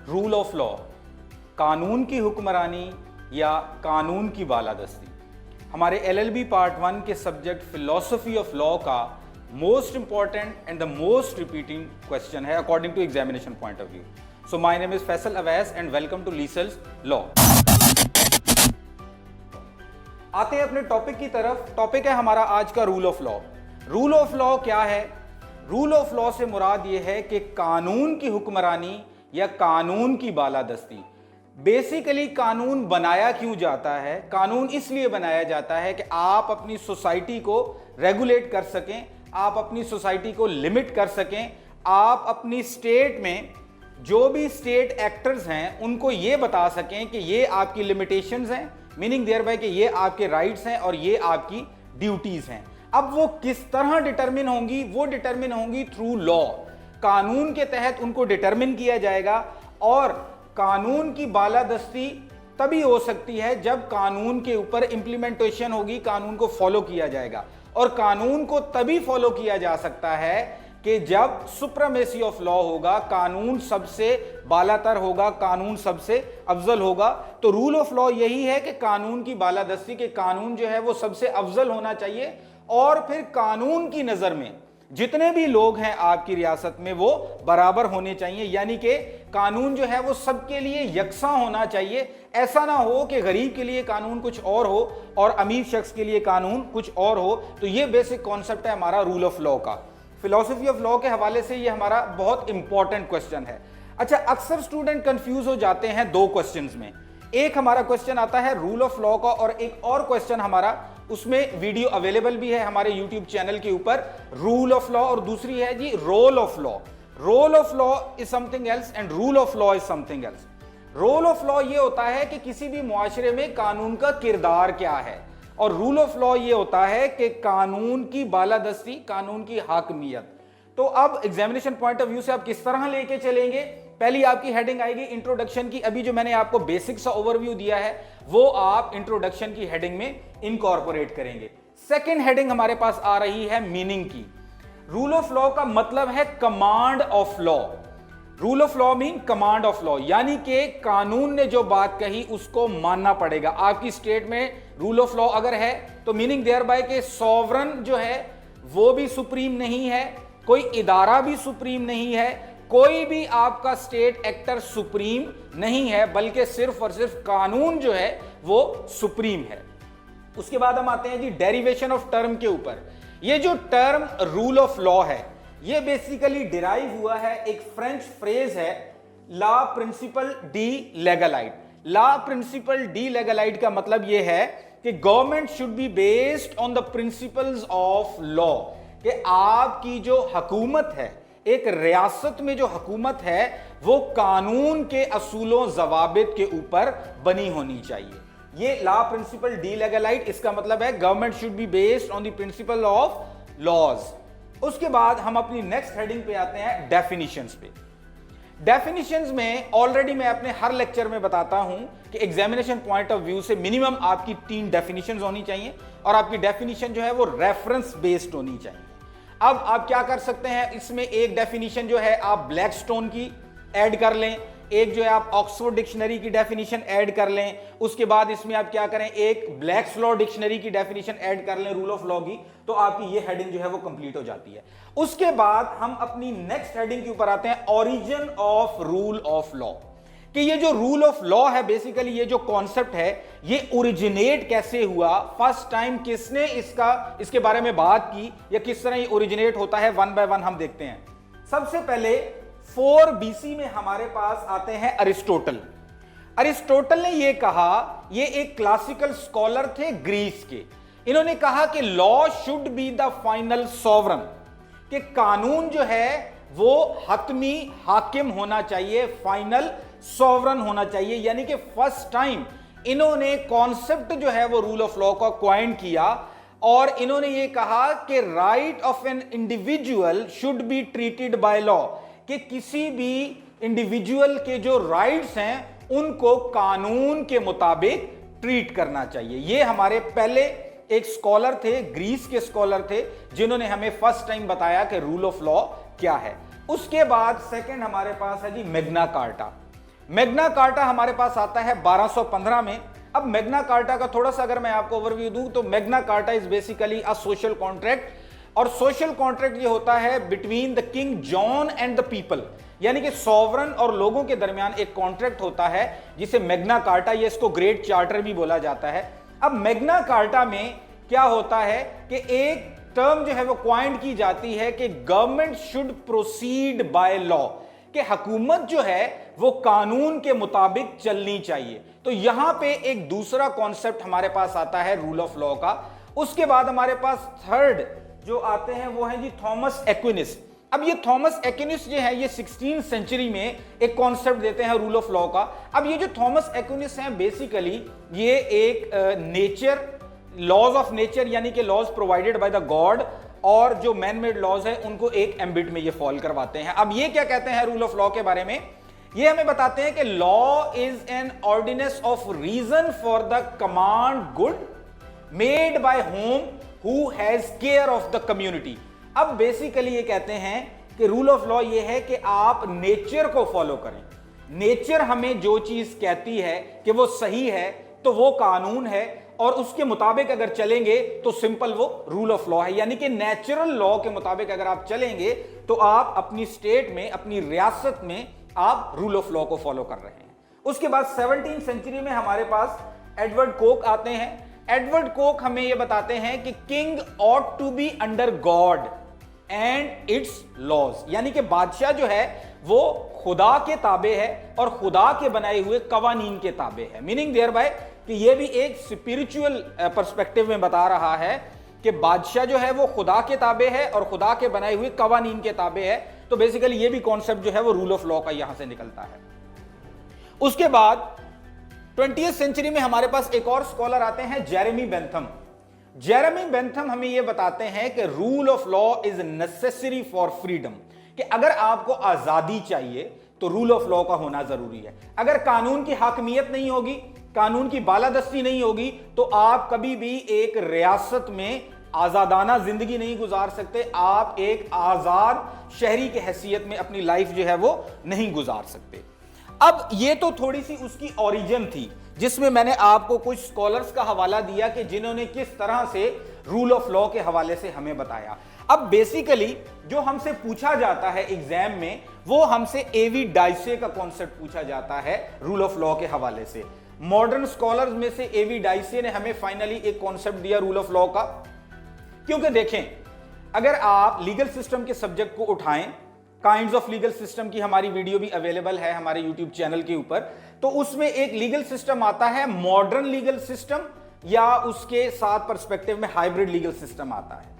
Rule of law, कानून की हुक्मरानी या कानून की बालादस्ती। हमारे एलएलबी पार्ट 1 के सब्जेक्ट फिलॉसफी ऑफ लॉ का most important and the most repeating question है according to examination point of view. So my name is Faisal Awais and welcome to लीसल्स लॉ। आते हैं अपने टॉपिक की तरफ। टॉपिक है हमारा आज का rule of law. Rule of law क्या है? रूल ऑफ लॉ से मुराद यह है कि कानून की हुक्मरानी या कानून की बालादस्ती। बेसिकली कानून बनाया क्यों जाता है? कानून इसलिए बनाया जाता है कि आप अपनी सोसाइटी को रेगुलेट कर सकें, आप अपनी सोसाइटी को लिमिट कर सकें, आप अपनी स्टेट में जो भी स्टेट एक्टर्स हैं उनको ये बता सकें कि ये आपकी लिमिटेशंस हैं, मीनिंग देयर बाय कि ये आपके राइट्स हैं और ये आपकी ड्यूटीज हैं। अब वो किस तरह डिटरमिन होंगी? वो डिटरमिन होंगी थ्रू लॉ। कानून के तहत उनको डिटरमिन किया जाएगा और कानून की बालादस्ती तभी हो सकती है जब कानून के ऊपर इंप्लीमेंटेशन होगी, कानून को फॉलो किया जाएगा। और कानून को तभी फॉलो किया जा सकता है कि जब सुप्रीमेसी ऑफ लॉ होगा, कानून सबसे बालातर होगा, कानून सबसे अफजल होगा। तो रूल ऑफ लॉ यही है कि कानून की बालादस्ती, के कानून जो है वो सबसे अफजल होना चाहिए और फिर कानून की नजर में जितने भी लोग हैं आपकी रियासत में वो बराबर होने चाहिए, यानी कि कानून जो है वो सबके लिए यकसा होना चाहिए। ऐसा ना हो कि गरीब के लिए कानून कुछ और हो और अमीर शख्स के लिए कानून कुछ और हो। तो ये बेसिक कॉन्सेप्ट है हमारा रूल ऑफ लॉ का। फिलॉसफी ऑफ लॉ के हवाले से ये हमारा बहुत इंपॉर्टेंट क्वेश्चन है। अच्छा, अक्सर स्टूडेंट कंफ्यूज हो जाते हैं दो क्वेश्चंस में। एक हमारा क्वेश्चन आता है रूल ऑफ लॉ का और एक और क्वेश्चन हमारा, उसमें वीडियो अवेलेबल भी है हमारे यूट्यूब चैनल के ऊपर, रूल ऑफ लॉ, और दूसरी है जी role of law. Role of law is something else and rule of law is something else. Role of law ये होता है कि किसी भी मुआशरे में कानून का किरदार क्या है, और रूल ऑफ लॉ ये होता है कि कानून की बालादस्ती, कानून की हाकमियत। तो अब एग्जामिनेशन पॉइंट ऑफ व्यू से आप किस तरह लेके चलेंगे? पहली आपकी हेडिंग आएगी इंट्रोडक्शन की। अभी जो मैंने आपको बेसिक सा ओवरव्यू दिया है वो आप इंट्रोडक्शन की हेडिंग में इनकॉर्पोरेट करेंगे। सेकंड हेडिंग हमारे पास आ रही है मीनिंग की। रूल ऑफ लॉ का मतलब है command of law. Rule of law mean command of law, यानी कि कानून ने जो बात कही उसको मानना पड़ेगा। आपकी स्टेट में रूल ऑफ लॉ अगर है तो मीनिंग देयर बाय के सॉवरन जो है वो भी सुप्रीम नहीं है, कोई इदारा भी सुप्रीम नहीं है, कोई भी आपका स्टेट एक्टर सुप्रीम नहीं है, बल्कि सिर्फ और सिर्फ कानून जो है वो सुप्रीम है। उसके बाद हम आते हैं जी डेरिवेशन ऑफ टर्म के ऊपर। ये जो टर्म रूल ऑफ लॉ है ये बेसिकली डिराइव हुआ है, एक फ्रेंच फ्रेज है, ला प्रिंसिपल डी लेगलाइट। ला प्रिंसिपल डी लेगलाइट का मतलब यह है कि government should be based on the principles of law, कि आपकी जो हुकूमत है, एक रियासत में जो हुकूमत है वो कानून के असूलों जवाबित के ऊपर बनी होनी चाहिए। ये ला प्रिंसिपल डी लेगलाइट, इसका मतलब है government should be based on the principle of laws. उसके बाद हम अपनी नेक्स्ट हेडिंग पे आते हैं डेफिनिशंस पे। डेफिनिशंस में ऑलरेडी मैं अपने हर लेक्चर में बताता हूं कि एग्जामिनेशन पॉइंट ऑफ व्यू से मिनिमम आपकी 3 डेफिनिशंस होनी चाहिए और आपकी डेफिनिशन जो है वो रेफरेंस बेस्ड होनी चाहिए। अब आप क्या कर सकते हैं, इसमें एक डेफिनेशन जो है आप ब्लैकस्टोन की ऐड कर लें, एक जो है आप ऑक्सफोर्ड डिक्शनरी की डेफिनेशन ऐड कर लें, उसके बाद इसमें आप क्या करें, एक ब्लैक्स लॉ डिक्शनरी की डेफिनेशन ऐड कर लें रूल ऑफ लॉ की, तो आपकी ये हेडिंग जो है वो कंप्लीट हो जाती है। उसके बाद हम अपनी नेक्स्ट हेडिंग के ऊपर आते हैं, origin of rule of law, कि ये जो रूल ऑफ लॉ है बेसिकली ये जो कॉन्सेप्ट है ये ओरिजिनेट कैसे हुआ, फर्स्ट टाइम किसने इसके बारे में बात की या किस तरह ये ओरिजिनेट होता है, वन बाय वन हम देखते हैं। सबसे पहले 4 BC में हमारे पास आते हैं अरिस्टोटल। अरिस्टोटल ने ये कहा, ये एक क्लासिकल स्कॉलर थे ग्रीस के, इन्होंने कहा कि law should be the final sovereign, कि कानून जो है वो हतमी हाकिम होना चाहिए, फाइनल सॉवरन होना चाहिए। यानी कि फर्स्ट टाइम इन्होंने कॉन्सेप्ट जो है वो रूल ऑफ लॉ का क्वाइन किया और इन्होंने ये कहा कि right of an individual should be treated by law, कि किसी भी इंडिविजुअल के जो राइट्स हैं उनको कानून के मुताबिक ट्रीट करना चाहिए। ये हमारे पहले एक स्कॉलर थे, ग्रीस के स्कॉलर थे, जिन्होंने हमें फर्स्ट टाइम बताया कि रूल ऑफ लॉ क्या है। उसके बाद सेकंड हमारे पास है जी मैग्ना कार्टा। मैग्ना कार्टा हमारे पास आता है 1215 में। अब मैग्ना कार्टा का थोड़ा सा अगर मैं आपको ओवरव्यू दूं तो Magna carta is basically a social contract, और सोशल कॉन्ट्रैक्ट ये होता है between the king John and the people, यानी कि सॉवरन और लोगों के दरमियान एक कॉन्ट्रैक्ट होता है जिसे मैग्ना कार्टा, या इसको ग्रेट चार्टर भी बोला जाता है। अब मैग्ना कार्टा में क्या होता है कि एक टर्म जो है वो क्वाइंट की जाती है कि government should proceed by law, कि हुकूमत जो है वो कानून के मुताबिक चलनी चाहिए। तो यहां पे एक दूसरा कॉन्सेप्ट हमारे पास आता है रूल ऑफ लॉ का। उसके बाद हमारे पास थर्ड जो आते हैं वो है जी थॉमस एक्विनिस। अब ये थॉमस एक्विनिस जो है ये 16th सेंचुरी में एक कॉन्सेप्ट देते हैं रूल ऑफ लॉ का। अब ये जो थॉमस एक्विनिस हैं बेसिकली ये एक नेचर लॉज ऑफ नेचर, यानी कि laws provided by the god, और जो मैन मेड लॉज है उनको एक एम्बिट में ये फॉलो करवाते हैं। अब ये क्या कहते हैं रूल ऑफ लॉ के बारे में, ये हमें बताते हैं कि law is an ordinance of reason for the command good made by whom who has care of the community. अब बेसिकली ये कहते हैं कि रूल ऑफ लॉ ये है कि आप नेचर को फॉलो करें, नेचर हमें जो चीज कहती है कि वो सही है तो वो कानून है, और उसके मुताबिक अगर चलेंगे तो सिंपल वो रूल ऑफ लॉ है। यानी कि नेचुरल लॉ के मुताबिक अगर आप चलेंगे तो आप अपनी स्टेट में, अपनी रियासत में आप रूल ऑफ लॉ को फॉलो कर रहे हैं। उसके बाद 17th सेंचुरी में हमारे पास एडवर्ड कोक आते हैं। एडवर्ड कोक हमें यह बताते हैं कि king ought to be under god and its laws, यानी कि बादशाह जो है वो खुदा के ताबे है और खुदा के बनाए हुए कवानीन के ताबे है। मीनिंग देयर बाय कि ये भी एक स्पिरिचुअल पर्सपेक्टिव में बता रहा है कि बादशाह जो है वो खुदा के ताबे है और खुदा के बनाए हुए कवानीन के ताबे है। तो बेसिकली ये भी कॉन्सेप्ट जो है वो रूल ऑफ लॉ का यहां से निकलता है। उसके बाद 20th सेंचुरी में हमारे पास एक और स्कॉलर आते हैं, जेरेमी बेंथम। जेरेमी बेंथम हमें यह बताते हैं कि rule of law is necessary for freedom, कि अगर आपको आजादी चाहिए तो रूल ऑफ लॉ का होना जरूरी है। अगर कानून की हाकमियत नहीं होगी, कानून की बालादस्ती नहीं होगी, तो आप कभी भी एक रियासत में आजादाना जिंदगी नहीं गुजार सकते, आप एक आजाद शहरी की हैसियत में अपनी लाइफ जो है वो नहीं गुजार सकते। अब ये तो थोड़ी सी उसकी ओरिजिन थी, जिसमें मैंने आपको कुछ स्कॉलर्स का हवाला दिया कि जिन्होंने किस तरह से रूल ऑफ लॉ के हवाले से हमें बताया। अब बेसिकली जो हमसे पूछा जाता है एग्जाम में वो हमसे एवी डाइसे का कॉन्सेप्ट पूछा जाता है रूल ऑफ लॉ के हवाले से। मॉडर्न स्कॉलर्स में से एवी डाइसे ने हमें फाइनली एक कॉन्सेप्ट दिया रूल ऑफ लॉ का, क्योंकि देखें अगर आप लीगल सिस्टम के सब्जेक्ट को उठाएं, काइंड्स ऑफ लीगल सिस्टम की हमारी वीडियो भी अवेलेबल है हमारे यूट्यूब चैनल के ऊपर, तो उसमें एक लीगल सिस्टम आता है मॉडर्न लीगल सिस्टम, या उसके साथ पर्सपेक्टिव में हाइब्रिड लीगल सिस्टम आता है।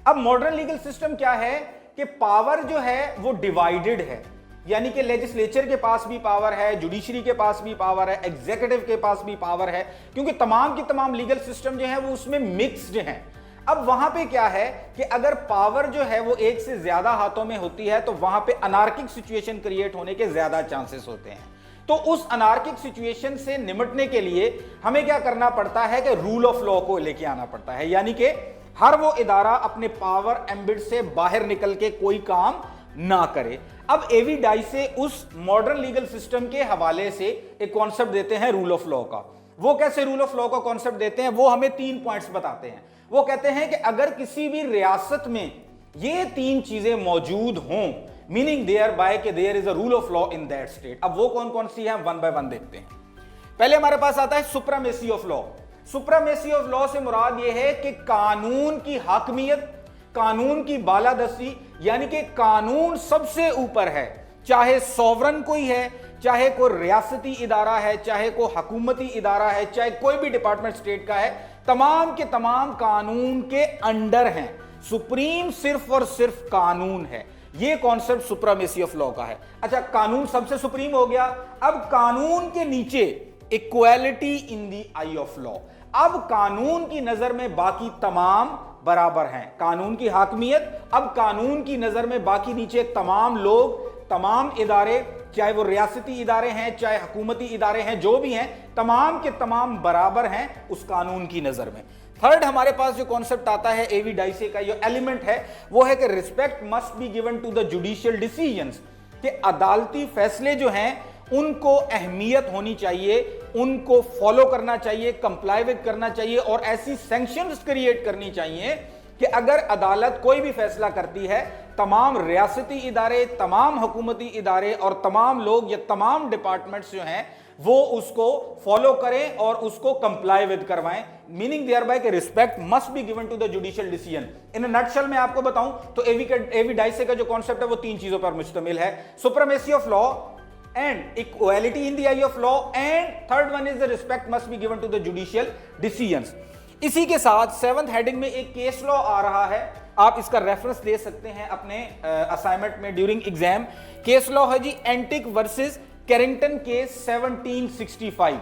अब मॉडर्न लीगल सिस्टम क्या है कि पावर जो है वो डिवाइडेड है, यानी कि लेजिस्लेचर के पास भी पावर है, जुडिशरी के पास भी पावर है, एग्जीक्यूटिव के पास भी पावर है, क्योंकि तमाम की तमाम लीगल सिस्टम जो है वो उसमें मिक्स्ड हैं। अब वहां पे क्या है कि अगर पावर जो है वो एक से ज्यादा हाथों में होती है तो वहां पे अनार्किक सिचुएशन क्रिएट होने के ज्यादा चांसेस होते हैं। तो उस अनार्किक सिचुएशन से निपटने के लिए हमें क्या करना पड़ता है कि रूल ऑफ लॉ को लेके आना पड़ता है, यानी कि हर वो इदारा अपने पावर एम्बिट से बाहर निकल के कोई काम ना करे। अब एवी डाइसे उस मॉडर्न लीगल सिस्टम के हवाले से एक कॉन्सेप्ट देते हैं रूल ऑफ लॉ का। वो कैसे रूल ऑफ लॉ का कॉन्सेप्ट देते हैं, वो हमें 3 पॉइंट्स बताते हैं। वो कहते हैं कि अगर किसी भी रियासत में ये 3 चीजें मौजूद हों, मीनिंग देयर बाय कि there is a rule of law in that state. अब वो कौन कौन सी है, वन बाय वन देखते हैं। पहले हमारे पास आता है supremacy of law. Supremacy of law से मुराद यह है कि कानून की हाकमियत, कानून की बालादस्ती, यानी कि कानून सबसे ऊपर है, चाहे सॉवरन कोई है, चाहे कोई रियासती इदारा है, चाहे कोई हुकूमती इदारा है, चाहे कोई भी डिपार्टमेंट स्टेट का है, तमाम के तमाम कानून के अंडर हैं। सुप्रीम सिर्फ और सिर्फ कानून है। यह कॉन्सेप्ट सुप्रीमेसी ऑफ लॉ का है। अच्छा, कानून सबसे सुप्रीम हो गया। अब कानून के नीचे equality in the I of law. अब कानून की नजर में बाकी तमाम बराबर हैं, कानून की हाकमियत। अब कानून की नजर में बाकी नीचे तमाम लोग, तमाम इदारे, चाहे वो रियासती इदारे हैं, चाहे हुकूमती इदारे हैं, जो भी हैं, तमाम के तमाम बराबर हैं उस कानून की नजर में। थर्ड हमारे पास जो कॉन्सेप्ट आता है एवी डाइसे का, जो एलिमेंट है वो है कि respect must be given to the judicial decisions, कि अदालती फैसले जो हैं उनको अहमियत होनी चाहिए, उनको फॉलो करना चाहिए, कंप्लाई विद करना चाहिए और ऐसी सैंक्शंस क्रिएट करनी चाहिए कि अगर अदालत कोई भी फैसला करती है, तमाम रियासती इदारे, तमाम हुकूमती इदारे और तमाम लोग या तमाम डिपार्टमेंट्स जो हैं वो उसको फॉलो करें और उसको कंप्लाई विद करवाएं। मीनिंग देयर बाय कि respect must be given to the judicial decision. In a nutshell में आपको बताऊं तो एवी डाइसे का जो कॉन्सेप्ट है वो 3 चीजों पर मुश्तमिल है: supremacy of law and equality in the eye of law, and third one is the respect must be given to the judicial decisions। इसी के साथ 7th हेडिंग में एक केस लॉ आ रहा है, आप इसका रेफरेंस दे सकते हैं अपने असाइनमेंट में ड्यूरिंग एग्जाम। केस लॉ है जी एंटिक वर्सेस कैरिंगटन केस 1765।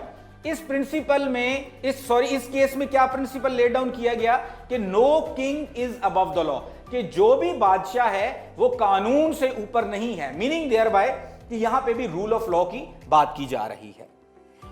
इस प्रिंसिपल में इस केस में क्या प्रिंसिपल ले डाउन किया गया कि no king is above the law, कि जो भी बादशाह है वो कानून से ऊपर नहीं है। मीनिंग देयर बाय कि यहां पे भी रूल ऑफ लॉ की बात की जा रही है।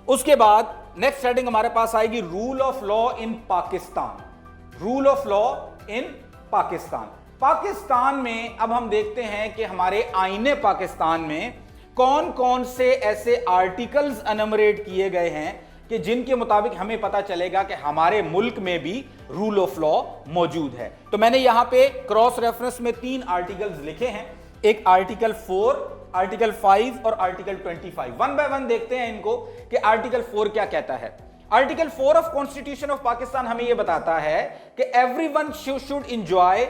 उसके बाद नेक्स्ट हेडिंग हमारे पास आएगी rule of law in Pakistan. Rule of law in Pakistan. Pakistan में अब हम देखते हैं कि हमारे आईने पाकिस्तान में कौन कौन से ऐसे आर्टिकल्स एनमरेट किए गए हैं कि जिनके मुताबिक हमें पता चलेगा कि हमारे मुल्क में भी रूल ऑफ लॉ मौजूद है। तो मैंने यहां पे क्रॉस रेफरेंस में 3 आर्टिकल्स लिखे हैं, एक आर्टिकल 4, आर्टिकल 5 और आर्टिकल 25। वन बाय वन देखते हैं इनको कि आर्टिकल 4 क्या कहता है। Article 4 of constitution of Pakistan हमें यह बताता है कि everyone should enjoy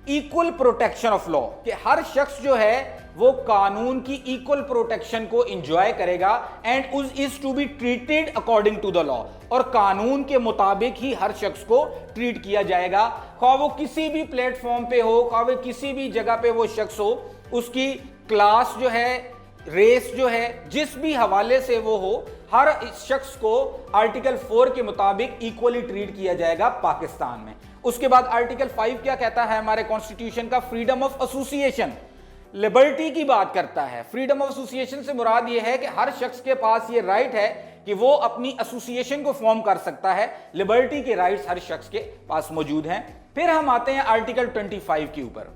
equal protection of law, कि हर शख्स जो है वो कानून की इक्वल प्रोटेक्शन को एंजॉय करेगा and is to be treated according to the law, और कानून के मुताबिक ही हर शख्स को ट्रीट किया जाएगा, खा वो किसी भी प्लेटफॉर्म पे हो, खा वो किसी भी जगह पे वो शख्स हो, उसकी क्लास जो है, रेस जो है, जिस भी हवाले से वो हो, हर शख्स को आर्टिकल 4 के मुताबिक इक्वली ट्रीट किया जाएगा पाकिस्तान में। उसके बाद आर्टिकल 5 क्या कहता है हमारे कॉन्स्टिट्यूशन का? फ्रीडम ऑफ एसोसिएशन, लिबर्टी की बात करता है। फ्रीडम ऑफ एसोसिएशन से मुराद ये है कि हर शख्स के पास ये राइट है कि वो अपनी एसोसिएशन को फॉर्म कर सकता है। लिबर्टी के राइट्स हर शख्स के पास मौजूद हैं। फिर हम आते हैं आर्टिकल 25 के ऊपर।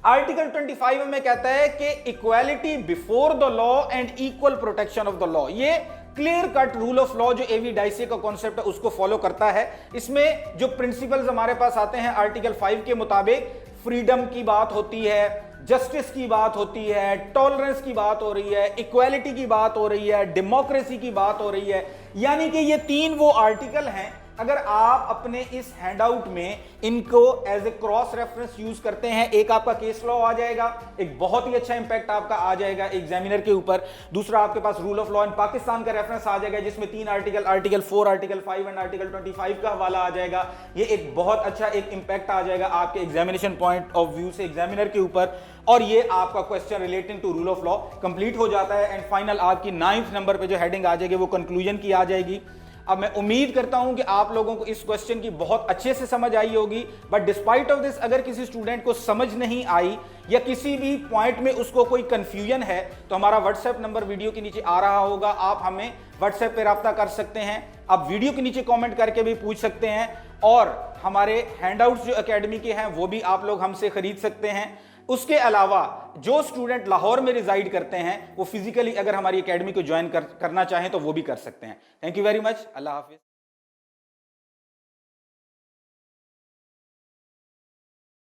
आर्टिकल 25 में कहता है कि equality before the law and equal protection of the law. ये clear cut rule of law जो एवी डाइसे का कॉन्सेप्ट है उसको फॉलो करता है। इसमें जो प्रिंसिपल्स हमारे पास आते हैं आर्टिकल 5 के मुताबिक, फ्रीडम की बात होती है, जस्टिस की बात होती है, टॉलरेंस की बात हो रही है, इक्वालिटी की बात हो रही है, डेमोक्रेसी की बात हो रही है। यानी कि ये 3 वो आर्टिकल हैं, अगर आप अपने इस हैंडआउट में इनको as a cross reference use करते हैं, एक आपका केस लॉ आ जाएगा, एक बहुत ही अच्छा इंपैक्ट आपका आ जाएगा एग्जामिनर के ऊपर। दूसरा आपके पास rule of law in Pakistan का रेफरेंस आ जाएगा जिसमें 3 article, article 4, article 5 and article 25 का हवाला आ जाएगा। ये एक बहुत अच्छा एक इंपैक्ट आ जाएगा आपके एग्जामिनेशन पॉइंट ऑफ व्यू से एग्जामिनर के ऊपर, और ये आपका question relating to rule of law complete हो जाता है। एंड फाइनल आपकी 9th नंबर पे जो हेडिंग आ जाएगी वो कंक्लूजन की आ जाएगी। अब मैं उम्मीद करता हूं कि आप लोगों को इस क्वेश्चन की बहुत अच्छे से समझ आई होगी, बट डिस्पाइट ऑफ दिस अगर किसी स्टूडेंट को समझ नहीं आई या किसी भी पॉइंट में उसको कोई कंफ्यूजन है तो हमारा व्हाट्सएप नंबर वीडियो के नीचे आ रहा होगा, आप हमें व्हाट्सएप पे रब्ता कर सकते हैं। आप वीडियो के नीचे कमेंट करके भी पूछ सकते हैं, और हमारे हैंडआउट्स जो एकेडमी के हैं वो भी आप लोग हमसे खरीद सकते हैं। उसके अलावा जो स्टूडेंट लाहौर में रिजाइड करते हैं वो फिजिकली अगर हमारी एकेडमी को ज्वाइन करना चाहें तो वो भी कर सकते हैं। Thank you very much. Allah Hafiz.